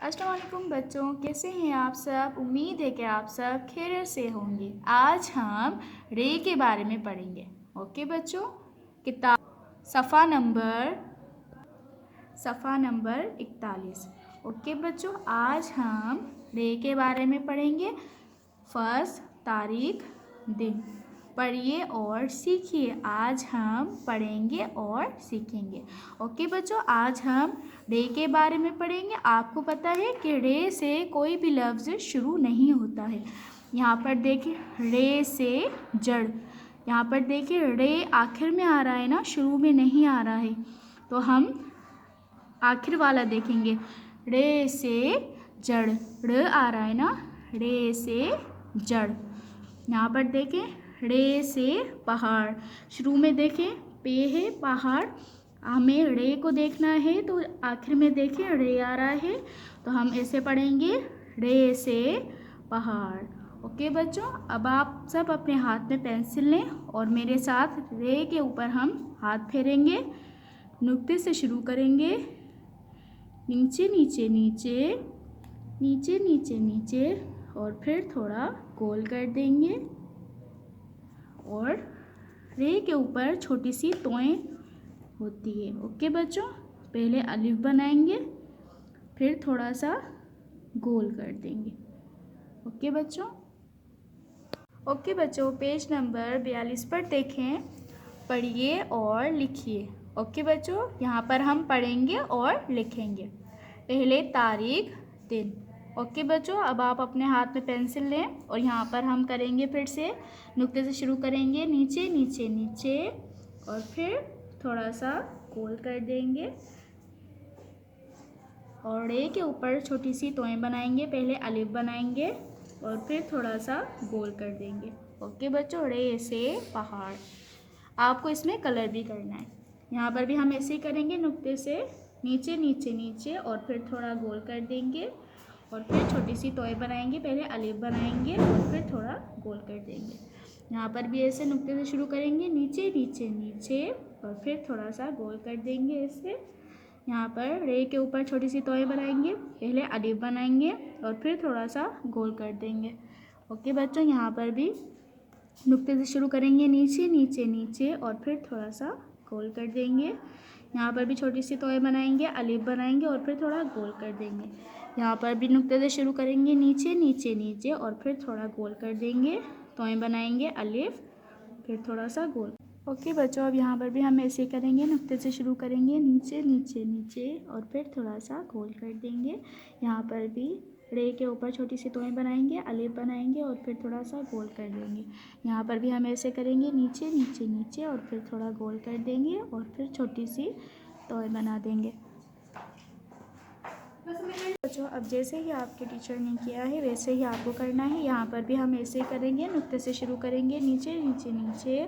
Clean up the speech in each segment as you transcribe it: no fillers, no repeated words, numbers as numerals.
अस्सलाम वालेकुम बच्चों, कैसे हैं आप सब। उम्मीद है कि आप सब खैरियत से होंगे। आज हम रे के बारे में पढ़ेंगे। ओके बच्चों, किताब सफ़ा नंबर 41। ओके बच्चों, आज हम रे के बारे में पढ़ेंगे। फर्स्ट, तारीख, दिन। पढ़िए और सीखिए। आज हम पढ़ेंगे और सीखेंगे। ओके बच्चों, आज हम रे के बारे में पढ़ेंगे। आपको पता है कि रे से कोई भी लफ्ज़ शुरू नहीं होता है। यहाँ पर देखिए रे से जड़, यहाँ पर देखिए रे आखिर में आ रहा है ना, शुरू में नहीं आ रहा है। तो हम आखिर वाला देखेंगे। रे से जड़, र आ रहा है ना, रे से जड़। यहाँ पर देखें रे से पहाड़, शुरू में देखें पे है, पहाड़। हमें रे को देखना है तो आखिर में देखें रे आ रहा है, तो हम ऐसे पढ़ेंगे रे से पहाड़। ओके बच्चों, अब आप सब अपने हाथ में पेंसिल लें और मेरे साथ रे के ऊपर हम हाथ फेरेंगे। नुक्ते से शुरू करेंगे, नीचे नीचे नीचे, नीचे नीचे नीचे, और फिर थोड़ा गोल कर देंगे। और रे के ऊपर छोटी सी तोएं होती है। ओके बच्चों, पहले अलिफ बनाएंगे, फिर थोड़ा सा गोल कर देंगे। ओके बच्चों, पेज नंबर 42 पर देखें, पढ़िए और लिखिए। ओके बच्चों, यहाँ पर हम पढ़ेंगे और लिखेंगे। पहले तारीख, दिन। ओके बच्चों, अब आप अपने हाथ में पेंसिल लें और यहाँ पर हम करेंगे फिर से नुक्ते से शुरू करेंगे, नीचे नीचे नीचे, और फिर थोड़ा सा गोल कर देंगे। और रे के ऊपर छोटी सी तोएं बनाएंगे, पहले अलिफ बनाएंगे और फिर थोड़ा सा गोल कर देंगे। ओके बच्चों, रे से पहाड़। आपको इसमें कलर भी करना है। यहाँ पर भी हम ऐसे ही करेंगे, नुक्ते से नीचे नीचे नीचे, और फिर थोड़ा गोल कर देंगे और फिर छोटी सी तोएं बनाएंगे, पहले अलिफ बनाएंगे और फिर थोड़ा गोल कर देंगे। यहाँ पर भी ऐसे नुक्ते से शुरू करेंगे, नीचे नीचे नीचे, और फिर थोड़ा सा गोल कर देंगे ऐसे। यहाँ पर रे के ऊपर छोटी सी तोएं बनाएंगे, पहले अलिफ बनाएंगे और फिर थोड़ा सा गोल कर देंगे। ओके बच्चों, यहाँ पर भी नुक्ते से शुरू करेंगे, नीचे नीचे नीचे, और फिर थोड़ा सा गोल कर देंगे। यहाँ पर भी छोटी सी तोएं बनाएंगे, अलिफ बनाएंगे और फिर थोड़ा गोल कर देंगे। यहाँ पर भी नुक्ते से शुरू करेंगे, नीचे नीचे नीचे, और फिर थोड़ा गोल कर देंगे, तोएं बनाएंगे, अलिफ, फिर थोड़ा सा गोल। ओके बच्चों, अब यहाँ पर भी हम ऐसे करेंगे, नुक्ते से शुरू करेंगे, नीचे नीचे नीचे, और फिर थोड़ा सा गोल कर देंगे। यहाँ पर भी रे के ऊपर छोटी सी तोएं बनाएंगे, अलिफ बनाएंगे और फिर थोड़ा सा गोल कर देंगे। यहाँ पर भी हम ऐसे करेंगे, नीचे नीचे नीचे, और फिर थोड़ा गोल कर देंगे और फिर छोटी सी तोएं बना देंगे। बच्चों, अब जैसे ही आपके टीचर ने किया है वैसे ही आपको करना है। यहाँ पर भी हम ऐसे करेंगे, नुक्ते से शुरू करेंगे, नीचे नीचे नीचे,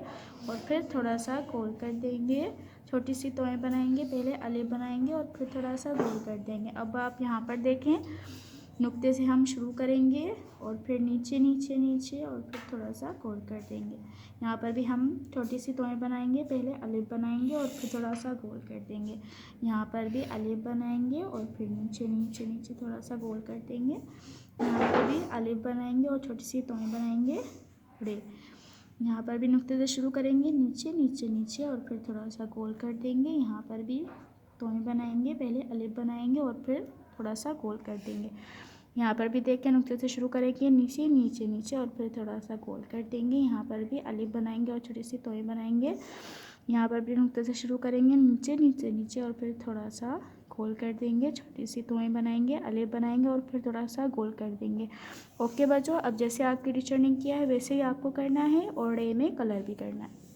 और फिर थोड़ा सा गोल कर देंगे, छोटी सी तोएं बनाएंगे, पहले अलिफ बनाएंगे और फिर थोड़ा सा गोल कर देंगे। अब आप यहाँ पर देखें, नुक्ते से हम शुरू करेंगे और फिर नीचे नीचे नीचे, और फिर थोड़ा सा गोल कर देंगे। यहाँ पर भी हम छोटी सी तोएं बनाएंगे, पहले अलिफ बनाएंगे और फिर थोड़ा सा गोल कर देंगे। यहाँ पर भी अलिफ बनाएंगे और फिर नीचे नीचे नीचे थोड़ा सा गोल कर देंगे। यहाँ पर भी अलिफ बनाएंगे और छोटी सी तोएं बनाएंगे, रे। यहाँ पर भी नुक्ते से शुरू करेंगे, नीचे नीचे नीचे, और फिर थोड़ा सा गोल कर देंगे। यहाँ पर भी तोएं बनाएंगे, पहले अलिफ बनाएंगे और फिर थोड़ा सा गोल कर देंगे। यहाँ पर भी देख के नुक्ते से शुरू करेंगे, नीचे नीचे नीचे, और फिर थोड़ा सा गोल कर देंगे। यहाँ पर भी अलिफ बनाएंगे और छोटी सी तोएं बनाएंगे। यहाँ पर भी नुक्ते से शुरू करेंगे, नीचे नीचे नीचे, और फिर थोड़ा सा गोल कर देंगे, छोटी सी तोएं बनाएंगे, अलिफ बनाएंगे और फिर थोड़ा सा गोल कर देंगे। ओके बच्चों, अब जैसे आपके टीचर ने किया है वैसे ही आपको करना है और रे में कलर भी करना है।